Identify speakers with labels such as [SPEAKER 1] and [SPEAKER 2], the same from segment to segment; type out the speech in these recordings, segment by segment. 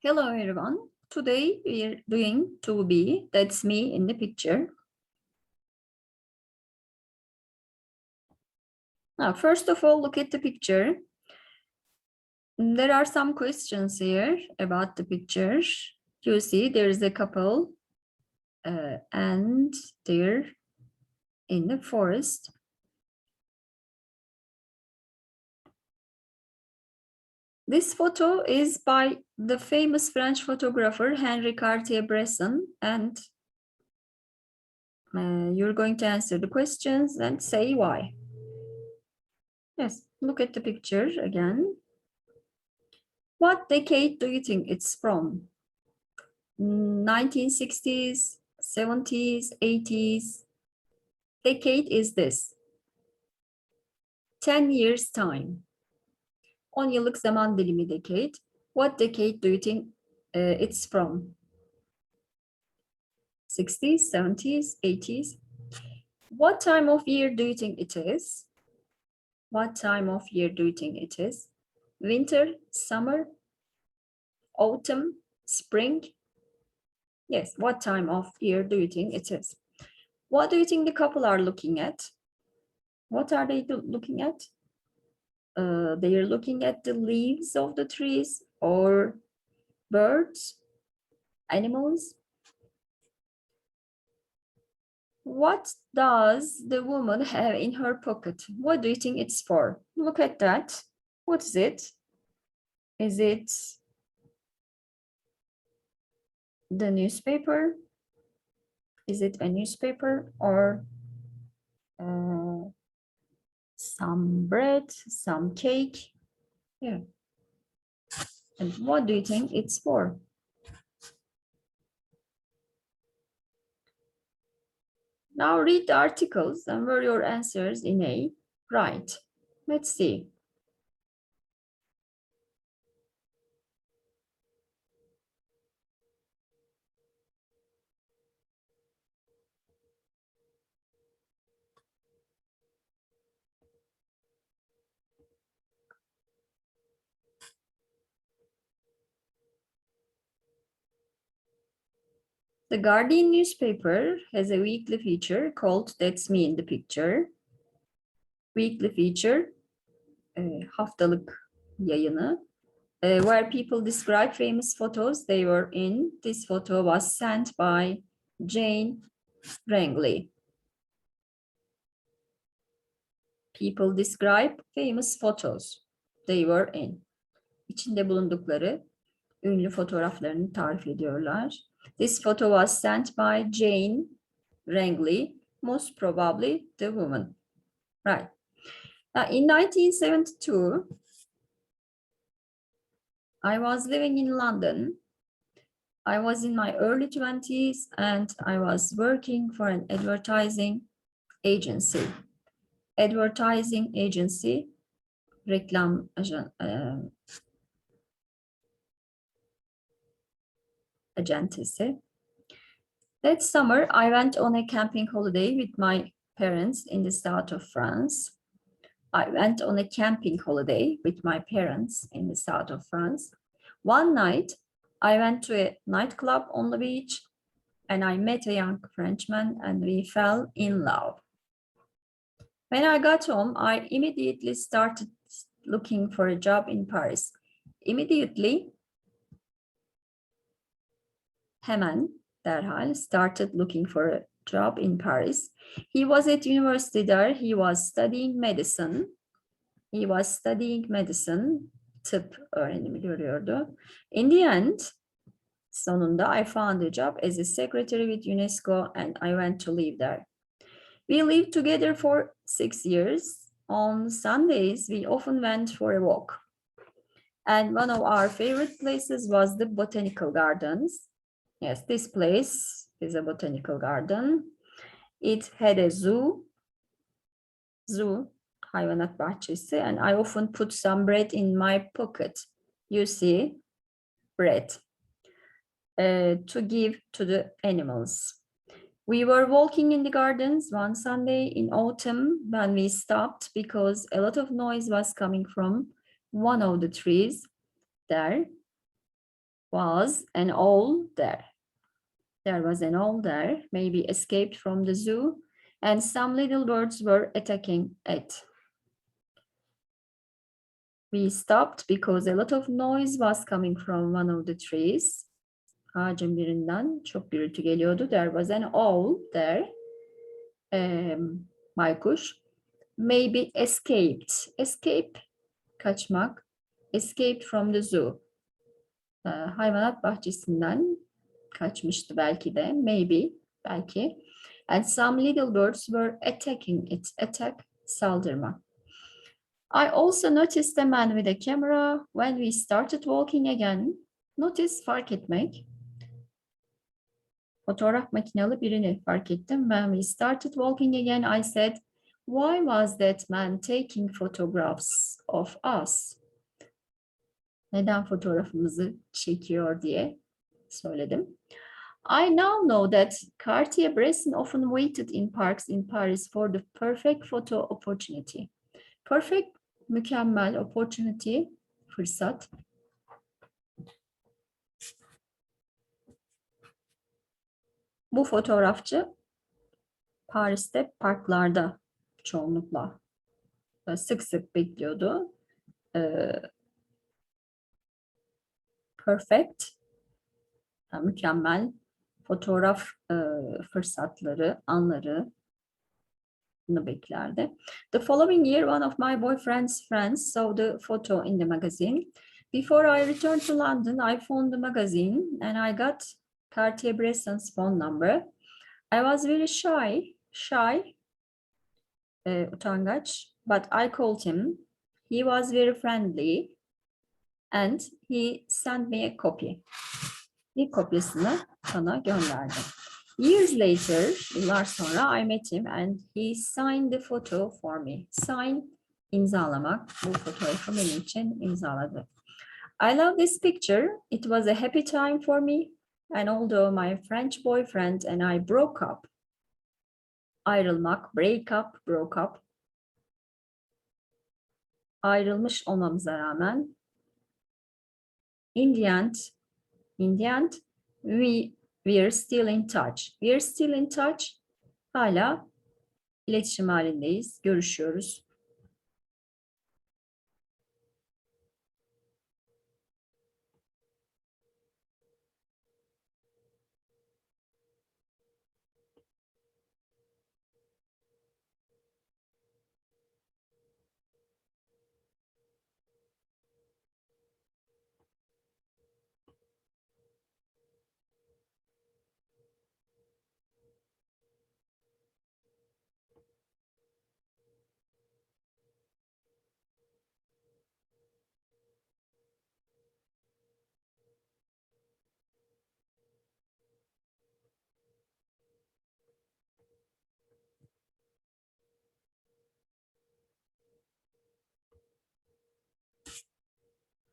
[SPEAKER 1] Hello everyone. Today we are doing 2B. That's me in the picture. Now, first of all, look at the picture. There are some questions here about the picture. You see there is a couple and they're in the forest. This photo is by the famous French photographer Henri Cartier-Bresson, and you're going to answer the questions and say why. Yes, look at the picture again. What decade do you think it's from? 1960s, 70s, 80s? Decade is this. 10 years time. 10 yıllık zaman dilimi decade. What decade do you think it's from? 60s, 70s, 80s? What time of year do you think it is? What time of year do you think it is? Winter, summer, autumn, spring? Yes, what time of year do you think it is? What do you think the couple are looking at? What are they looking at? They are looking at the leaves of the trees or birds, animals. What does the woman have in her pocket? What do you think it's for? Look at that. What is it? Is it the newspaper? Is it a newspaper or some bread, some cake? Yeah. And what do you think it's for? Now read the articles and where your answers in A, right. Let's see. The Guardian newspaper has a weekly feature called That's Me in the Picture. Weekly feature, haftalık yayını, where people describe famous photos they were in. This photo was sent by Jane Rangley. People describe famous photos they were in. İçinde bulundukları ünlü fotoğraflarını tarif ediyorlar. This photo was sent by Jane Rangley, most probably the woman. Right. Now, in 1972, I was living in London. I was in my early 20s and I was working for an advertising agency. Advertising agency, reklam acentesi. That summer, I went on a camping holiday with my parents in the south of France. I went on a camping holiday with my parents in the south of France. One night, I went to a nightclub on the beach and I met a young Frenchman and we fell in love. When I got home, I immediately started looking for a job in Paris. Immediately, hemen, derhal, started looking for a job in Paris. He was at university there. He was studying medicine. Tıp öğrenimi görüyordu. In the end, sonunda I found a job as a secretary with UNESCO and I went to live there. We lived together for 6 years. On Sundays, we often went for a walk. And one of our favorite places was the botanical gardens. Yes, this place is a botanical garden. It had a zoo, hayvanat bahçesi, and I often put some bread in my pocket. You see, bread to give to the animals. We were walking in the gardens one Sunday in autumn when we stopped because a lot of noise was coming from one of the trees there. Was an owl there. There was an owl there, maybe escaped from the zoo, and some little birds were attacking it. We stopped because a lot of noise was coming from one of the trees. Ağacın birinden çok gürültü geliyordu. There was an owl there. Baykuş. Maybe escaped. Escape, kaçmak. Escaped from the zoo. Hayvanat bahçesinden kaçmıştı belki de. Maybe, belki. And some little birds were attacking it. Attack, saldırma. I also noticed a man with a camera when we started walking again. Notice, fark etmek. Fotoğraf makinalı birini fark ettim. When we started walking again, I said, why was that man taking photographs of us? Neden fotoğrafımızı çekiyor diye söyledim. I now know that Cartier-Bresson often waited in parks in Paris for the perfect photo opportunity. Perfect, mükemmel, opportunity, fırsat. Bu fotoğrafçı Paris'te parklarda çoğunlukla sık sık bekliyordu. Perfect, mükemmel fotoğraf fırsatları, anları beklerdi. The following year, one of my boyfriend's friends saw the photo in the magazine. Before I returned to London, I phoned the magazine and I got Cartier-Bresson's phone number. I was very shy, utangaç, but I called him. He was very friendly and he sent me a copy. Bir kopyasını bana gönderdi. Years later, yıllar sonra I met him and he signed the photo for me. Sign, imzalamak. Bu fotoğrafı benim için imzaladı. I love this picture. It was a happy time for me. And although my French boyfriend and I broke up, ayrılmak, break up, broke up. Ayrılmış olmamıza rağmen, in the end, we're still in touch. We're still in touch. Hala iletişim halindeyiz, görüşüyoruz.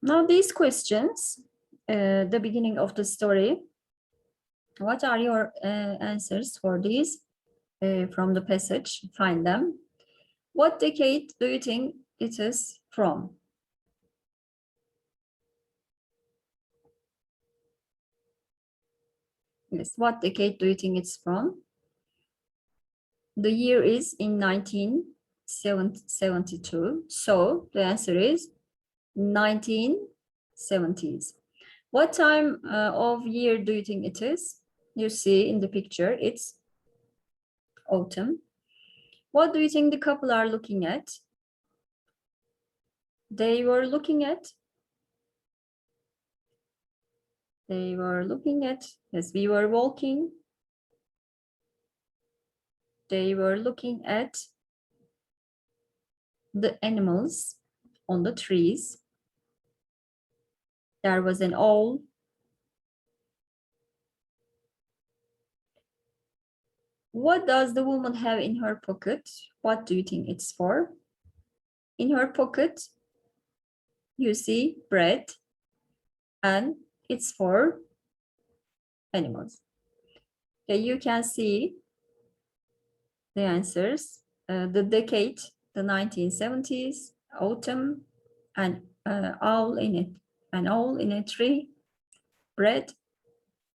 [SPEAKER 1] Now these questions, the beginning of the story, what are your answers for these from the passage? Find them. What decade do you think it is from? Yes, what decade do you think it's from? The year is in 1972, so the answer is 1970s. What time of year do you think it is? You see in the picture, it's autumn. What do you think the couple are looking at? They were looking at, yes, we were walking. They were looking at the animals on the trees. There was an owl. What does the woman have in her pocket? What do you think it's for? In her pocket, you see bread, and it's for animals. Okay, you can see the answers. The decade, the 1970s, autumn, and owl in it, an owl in a tree, bread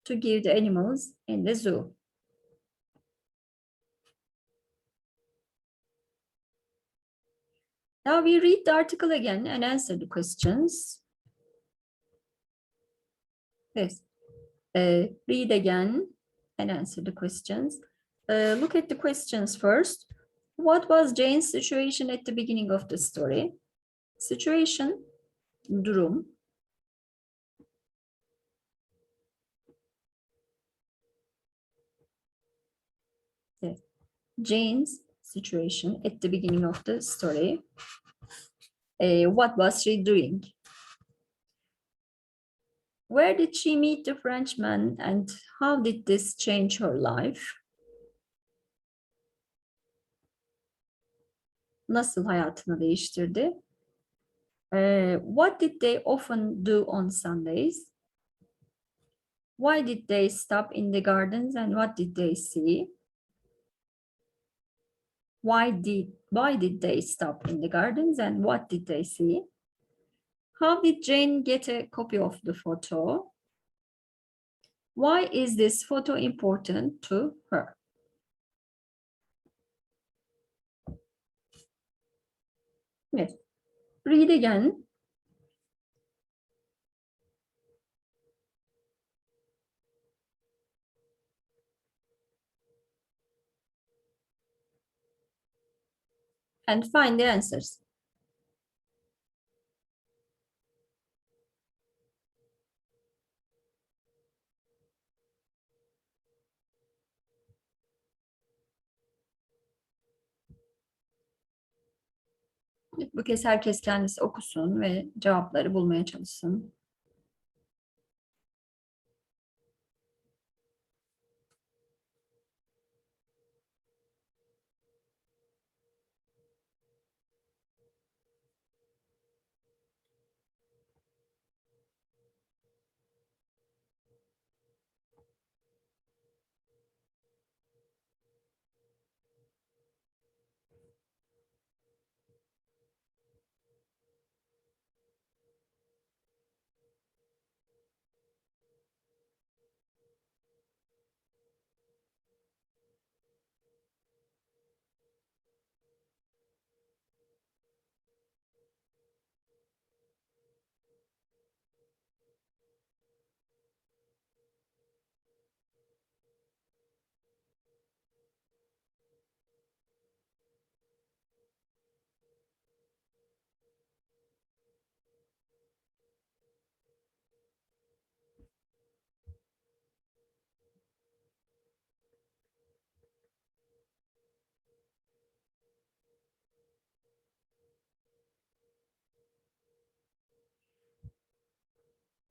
[SPEAKER 1] to give the animals in the zoo? Now we read the article again and answer the questions. Yes. Read again and answer the questions. Look at the questions first. What was Jane's situation at the beginning of the story? Situation, durum. Yes. Jane's situation at the beginning of the story. What was she doing? Where did she meet the Frenchman and how did this change her life? Nasıl hayatını değiştirdi? What did they often do on Sundays? Why did they stop in the gardens and what did they see? Why did they stop in the gardens and what did they see? How did Jane get a copy of the photo? Why is this photo important to her? Yes. Read again. And find the answers. Bu kez herkes kendisi okusun ve cevapları bulmaya çalışsın.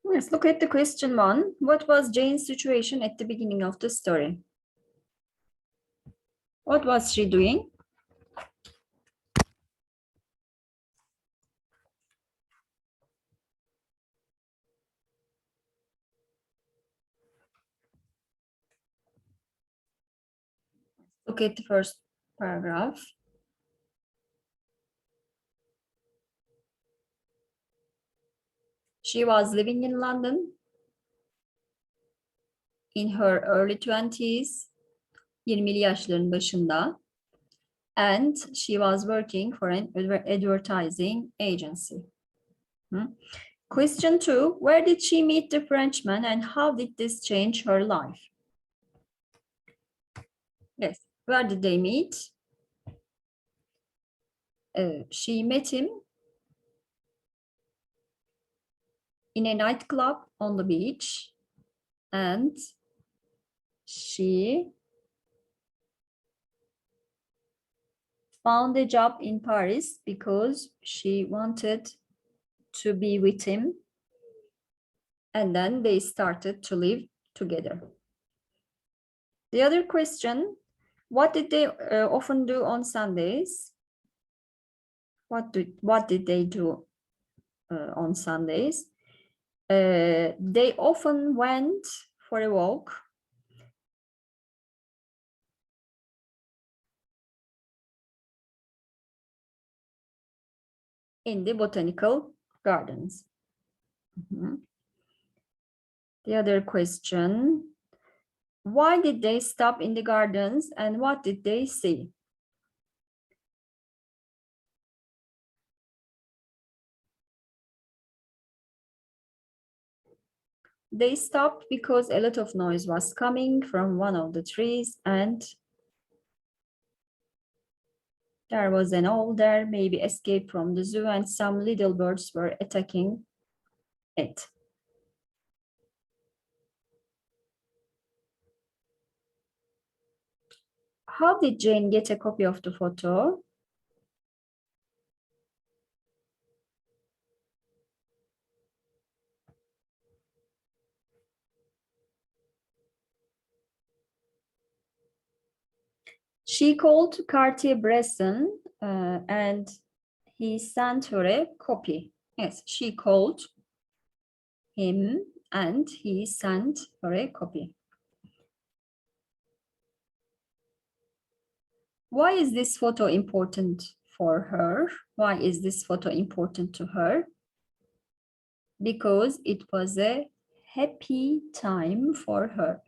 [SPEAKER 1] Let's look at the question one. What was Jane's situation at the beginning of the story? What was she doing? Look at the first paragraph. She was living in London in her early 20s, 20'li yaşların başında, and she was working for an advertising agency. Question two, where did she meet the Frenchman and how did this change her life? Yes, where did they meet? She met him in a nightclub on the beach and she found a job in Paris because she wanted to be with him, and then they started to live together. The other question, what did they often do on Sundays? What did they do on Sundays? They often went for a walk in the botanical gardens. The other question. Why did they stop in the gardens and what did they see? They stopped because a lot of noise was coming from one of the trees and there was an owl there, maybe escaped from the zoo, and some little birds were attacking it. How did Jane get a copy of the photo? She called Cartier-Bresson and he sent her a copy. Yes, she called him and he sent her a copy. Why is this photo important for her? Why is this photo important to her? Because it was a happy time for her.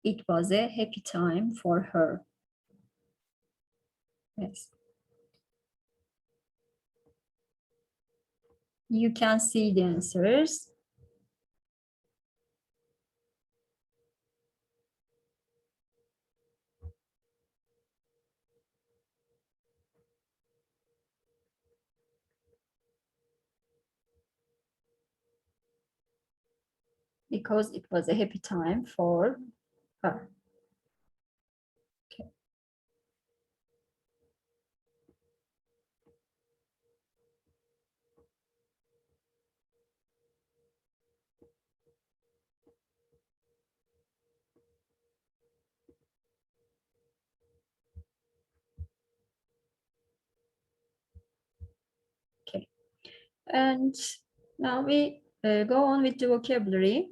[SPEAKER 1] It was a happy time for her. Yes. You can see the answers. Because it was a happy time for her. Okay. Okay. And now we go on with the vocabulary.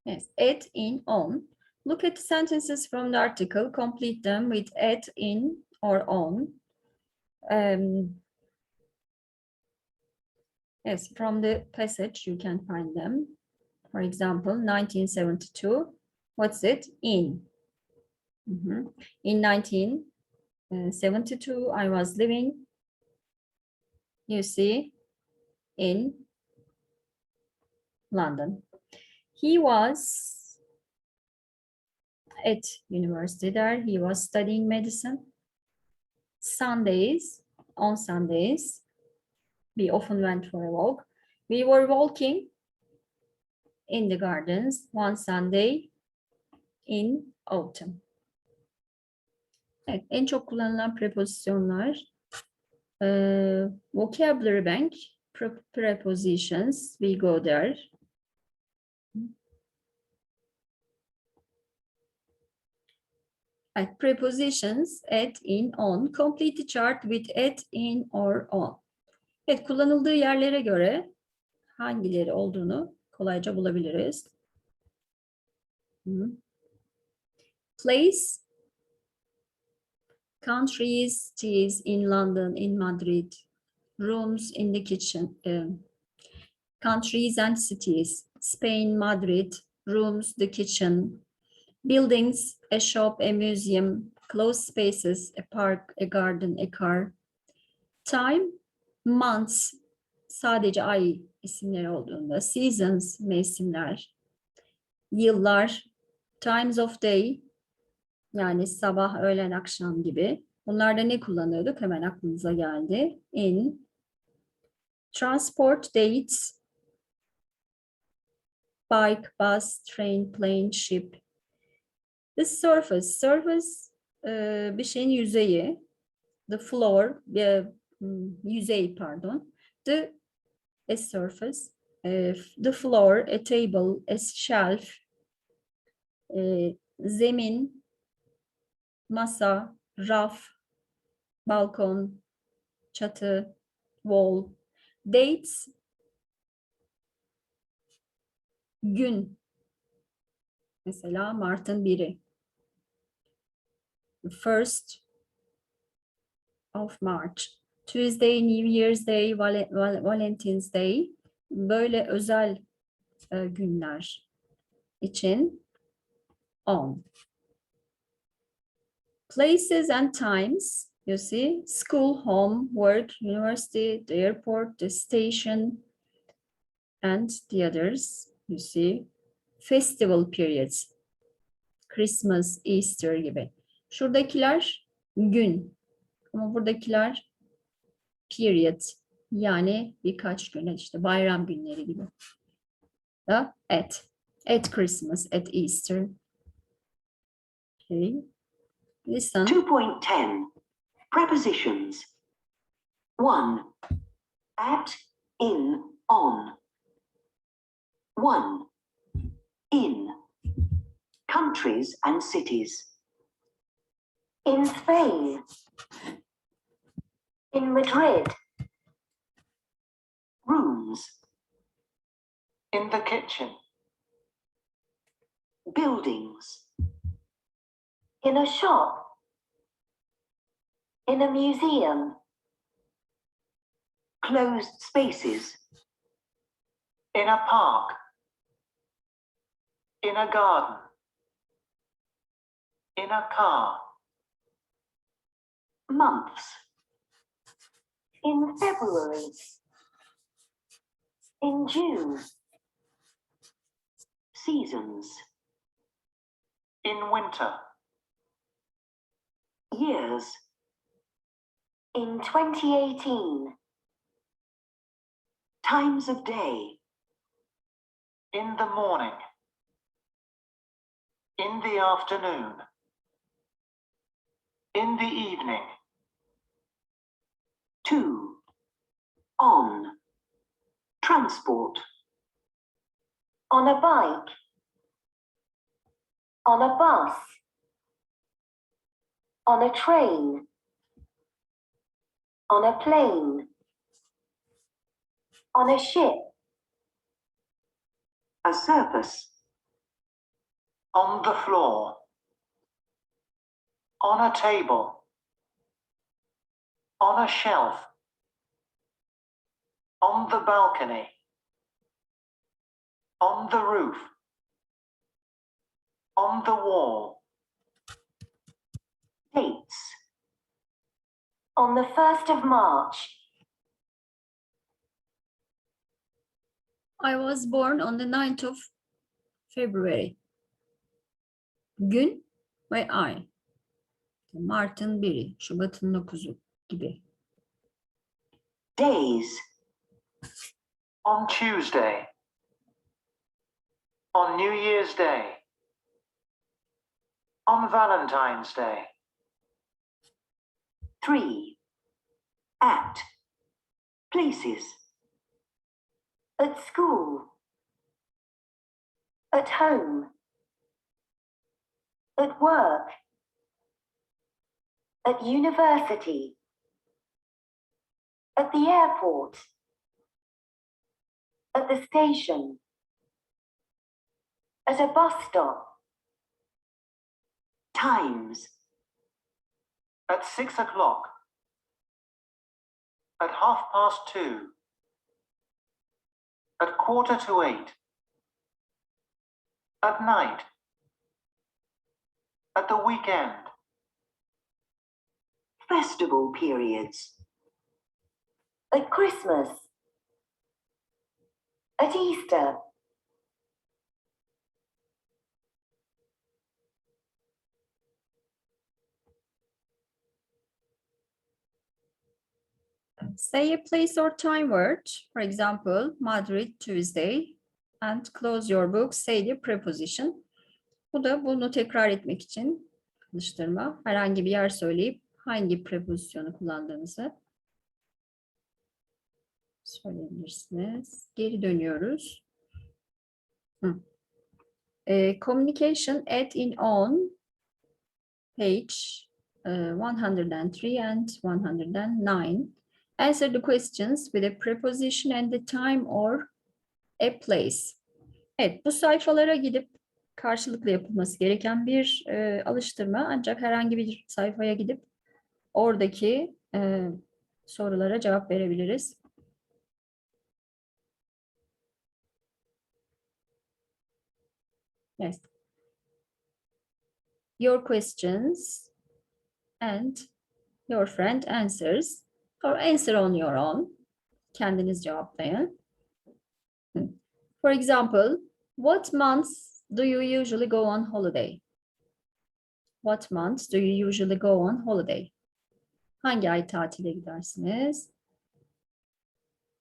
[SPEAKER 1] Yes, at, in, on. Look at the sentences from the article, complete them with at, in, or on. Yes, from the passage you can find them. For example, 1972, what's it? In. In 1972, I was living, you see, in London. He was at university there. He was studying medicine. Sundays, on Sundays, we often went for a walk. We were walking in the gardens one Sunday in autumn. Evet, en çok kullanılan prepozisyonlar. Vocabulary bank, prepositions, we go there. At prepositions, at, in, on. Complete the chart with at, in, or on. Evet, kullanıldığı yerlere göre hangileri olduğunu kolayca bulabiliriz. Place, countries, cities in London, in Madrid, rooms in the kitchen, countries and cities, Spain, Madrid, rooms, the kitchen, buildings, a shop, a museum, closed spaces, a park, a garden, a car. Time, months, sadece ay isimleri olduğunda, seasons, mevsimler, yıllar, times of day, yani sabah, öğlen, akşam gibi. Bunlarda ne kullanıyorduk? Hemen aklınıza geldi. In, transport, dates, bike, bus, train, plane, ship. The surface, surface bir şeyin yüzeyi. The floor, yüzey pardon. A surface. The floor, a table, a shelf. Zemin, masa, raf, balkon, çatı, wall. Dates, gün. Mesela Mart'ın 1'i. The 1st of March. Tuesday, New Year's Day, Valentine's Day, böyle özel günler için on. Places and times, you see, school, home, work, university, the airport, the station, and the others, you see. Festival periods, Christmas, Easter gibi. Şuradakiler gün ama buradakiler period, yani birkaç gün, işte bayram günleri gibi. Da at Christmas, at Easter. Okay. Listen.
[SPEAKER 2] 2.10 Prepositions. 1. At, in, on. 1. In. Countries and cities. In Spain. In Madrid. Rooms. In the kitchen. Buildings. In a shop. In a museum. Closed spaces. In a park. In a garden. In a car. Months. In February. In June. Seasons. In winter. Years. In 2018. Times of day. In the morning. In the afternoon. In the evening. 2. On. Transport. On a bike. On a bus. On a train. On a plane. On a ship. A surface. On the floor. On a table. On a shelf. On the balcony. On the roof. On the wall. Dates. On the 1st of March.
[SPEAKER 1] I was born on the 9th of February. Gün ve ay. Mart'ın 1'i, Şubat'ın 9'u gibi.
[SPEAKER 2] Days. On Tuesday. On New Year's Day. On Valentine's Day. 3. At. Places. At school. At home. At work. At university. At the airport. At the station. At a bus stop. Times. At 6 o'clock. At 2:30. At 7:45. At night. At the weekend. Festival periods. At Christmas. At Easter.
[SPEAKER 1] Say a place or time word. For example, Madrid, Tuesday. And close your book. Say the preposition. Bu da bunu tekrar etmek için alıştırma. Herhangi bir yer söyleyip hangi prepozisyonu kullandığınızı söyleyebilirsiniz. Geri dönüyoruz. Communication at in on page 103 and 109. Answer the questions with a preposition and the time or a place. Evet, bu sayfalara gidip karşılıklı yapılması gereken bir alıştırma. Ancak herhangi bir sayfaya gidip oradaki sorulara cevap verebiliriz. Yes. Your questions and your friend answers or answer on your own. Kendiniz cevaplayın. For example, what months do you usually go on holiday? What months do you usually go on holiday? Hangi ay tatile gidersiniz?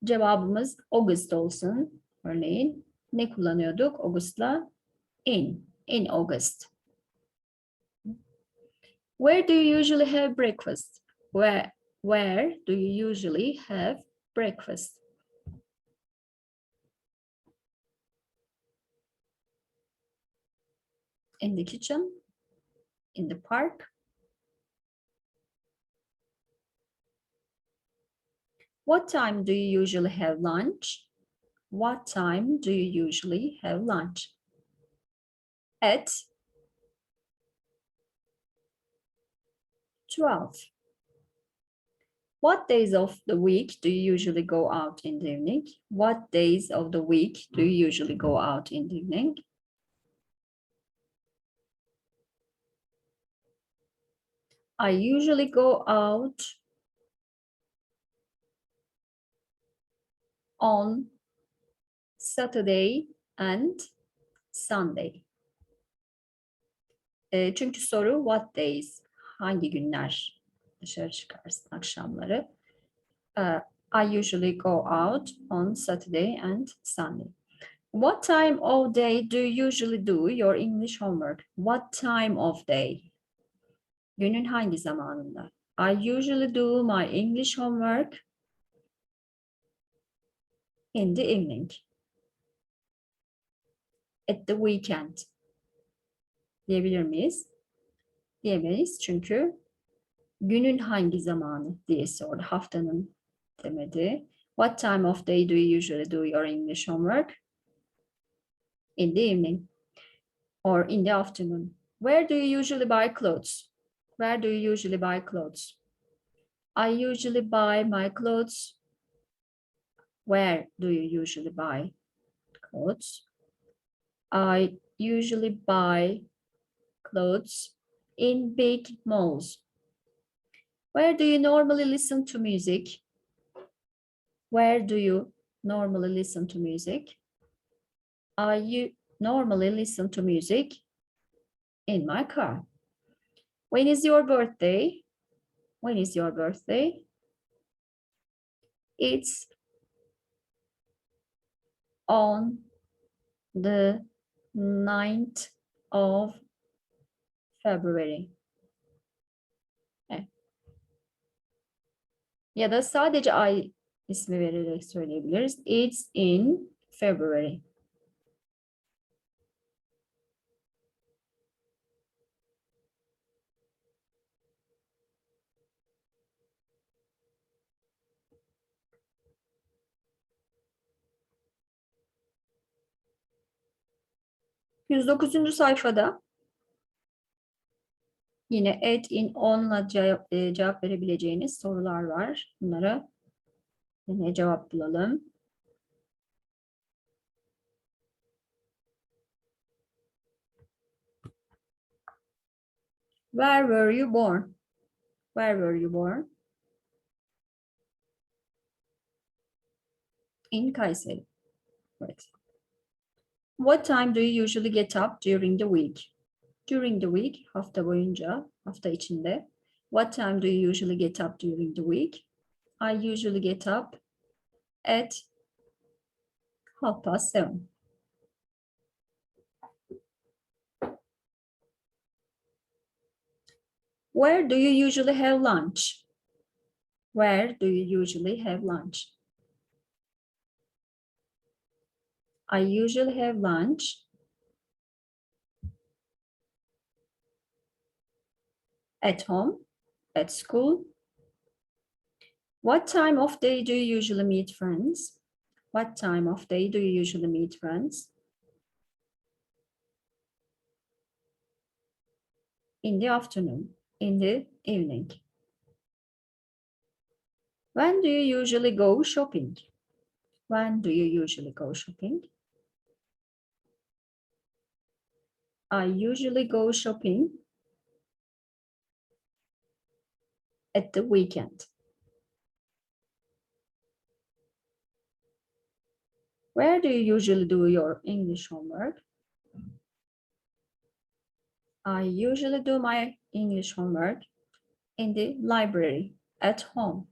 [SPEAKER 1] Cevabımız August olsun. Örneğin ne kullanıyorduk August'la? In August. Where do you usually have breakfast? Where do you usually have breakfast? In the kitchen, in the park. What time do you usually have lunch? What time do you usually have lunch? At 12. What days of the week do you usually go out in the evening? What days of the week do you usually go out in the evening? I usually go out on Saturday and Sunday. Çünkü soru what days? Hangi günler dışarı çıkarsın akşamları? I usually go out on Saturday and Sunday. What time of day do you usually do your English homework? What time of day? Günün hangi zamanında? I usually do my English homework in the evening. At the weekend. Diyebilir miyiz? Diyemeyiz çünkü günün hangi zamanı diye sordu. Haftanın demedi. What time of day do you usually do your English homework? In the evening or in the afternoon. Where do you usually buy clothes? Where do you usually buy clothes? I usually buy my clothes. Where do you usually buy clothes? I usually buy clothes in big malls. Where do you normally listen to music? Where do you normally listen to music? I normally listen to music in my car. When is your birthday? When is your birthday? It's on the 9th of February. Ya da sadece ay ismi vererek söyleyebiliriz. It's in February. %109. sayfada yine at, in, on'la cevap verebileceğiniz sorular var. Bunlara yine cevap bulalım. Where were you born? Where were you born? In Kayseri. Right. What time do you usually get up during the week? During the week, hafta boyunca, hafta içinde. What time do you usually get up during the week? I usually get up at 7:30. Where do you usually have lunch? Where do you usually have lunch? I usually have lunch at home, at school. What time of day do you usually meet friends? What time of day do you usually meet friends? In the afternoon, in the evening. When do you usually go shopping? When do you usually go shopping? I usually go shopping at the weekend. Where do you usually do your English homework? I usually do my English homework in the library at home.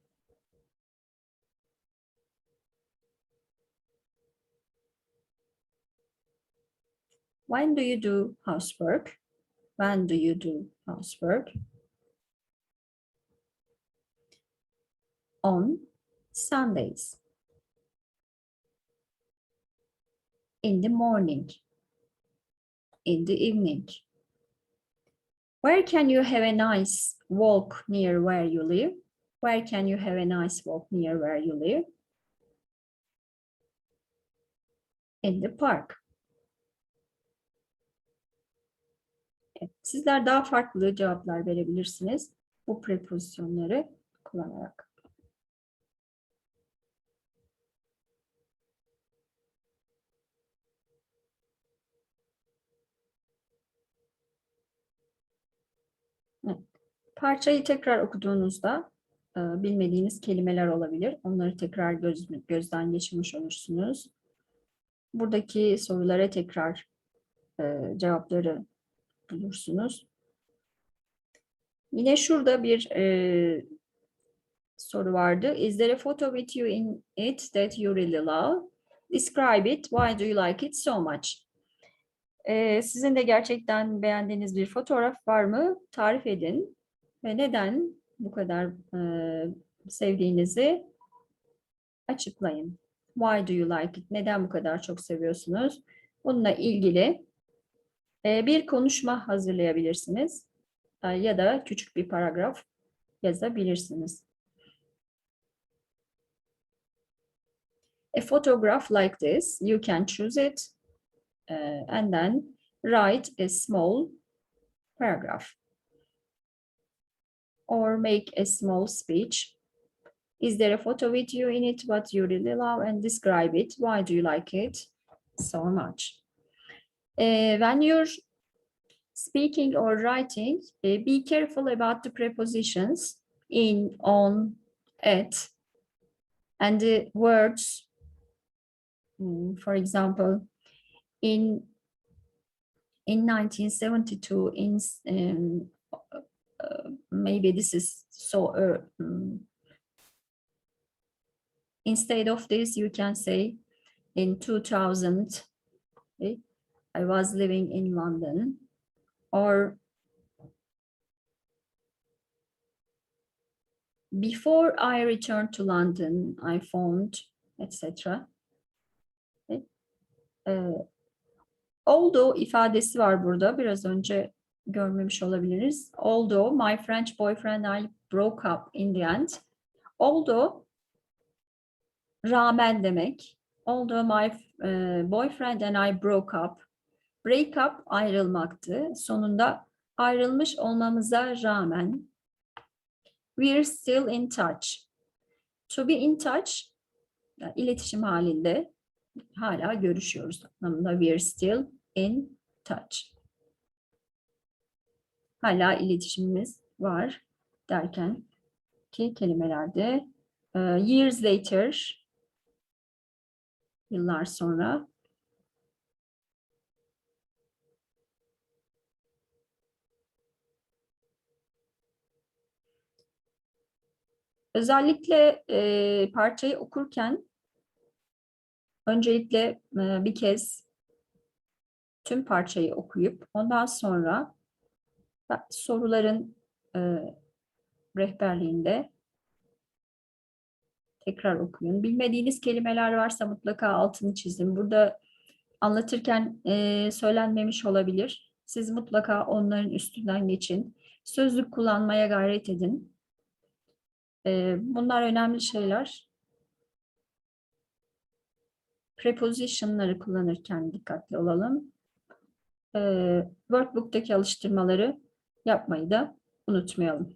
[SPEAKER 1] When do you do housework? When do you do housework? On Sundays. In the morning. In the evening. Where can you have a nice walk near where you live? Where can you have a nice walk near where you live? In the park. Evet, sizler daha farklı cevaplar verebilirsiniz bu prepozisyonları kullanarak. Evet. Parçayı tekrar okuduğunuzda bilmediğiniz kelimeler olabilir. Onları tekrar gözden geçirmiş olursunuz. Buradaki sorulara tekrar cevapları bulursunuz. Yine şurada bir soru vardı. Is there a photo with you in it that you really love? Describe it. Why do you like it so much? Sizin de gerçekten beğendiğiniz bir fotoğraf var mı? Tarif edin. Ve neden bu kadar sevdiğinizi açıklayın. Why do you like it? Neden bu kadar çok seviyorsunuz? Bununla ilgili bir konuşma hazırlayabilirsiniz. Ya da küçük bir paragraf yazabilirsiniz. A photograph like this, you can choose it and then write a small paragraph or make a small speech. Is there a photo with you in it what you really love and describe it? Why do you like it so much? When you're speaking or writing, be careful about the prepositions in, on, at, and the words. For example, in 1972, maybe this is so. Instead of this, you can say in 2000, I was living in London, or before I returned to London, I found, etc. Although ifadesi var burada. Biraz önce görmemiş olabiliriz. Although my French boyfriend and I broke up in the end. Although rağmen demek. Although my boyfriend and I broke up. Break up ayrılmaktı. Sonunda ayrılmış olmamıza rağmen. We're still in touch. To be in touch, yani iletişim halinde hala görüşüyoruz anlamında. We're still in touch. Hala iletişimimiz var derken ki kelimelerde years later, yıllar sonra, özellikle parçayı okurken öncelikle bir kez tüm parçayı okuyup ondan sonra soruların rehberliğinde tekrar okuyun. Bilmediğiniz kelimeler varsa mutlaka altını çizin. Burada anlatırken söylenmemiş olabilir. Siz mutlaka onların üstünden geçin. Sözlük kullanmaya gayret edin. Bunlar önemli şeyler. Preposition'ları kullanırken dikkatli olalım. Workbook'taki alıştırmaları yapmayı da unutmayalım.